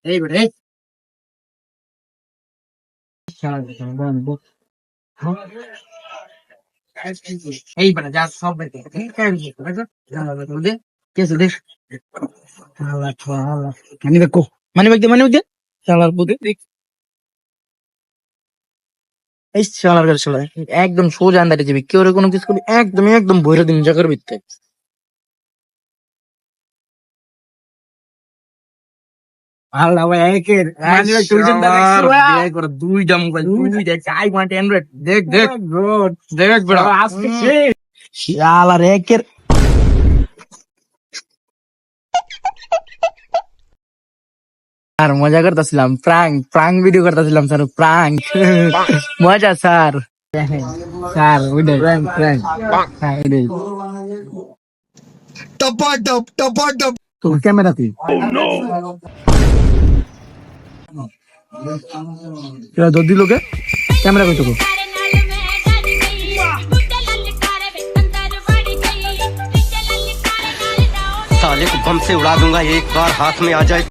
এই বেটা এই এই বেটা যা সব বের করে কেসে দেখ মানি ব্যাগ মানি ব্যাগ দে শালার পুতে এই শালার গাড়ি শালা একদম সোজা আন্দারে যাবি কেউ কোনো কিছু করবি একদম ভৈরা দিন জায়গার ভিত্তে আল্লাহ ভাই একের মানি ব্যাগ তুলছেন করে দুইটা মোবাইল দুইটা আইফোন অ্যান্ড্রয়েড দেখ দেখ দেখ বড় আজকে শালার একের আর মজা করতেছিলাম প্রাঙ্ক ভিডিও করতেছিলাম স্যার প্রাঙ্ক মজা স্যার স্যার ওইটাই হ্যাঁ ওইটাই টপাটপ তোর ক্যামেরাতে ধর দিল কে ক্যামেরা কই তোকে साले को बम से उड़ा दूंगा एक बार हाथ में आ जाए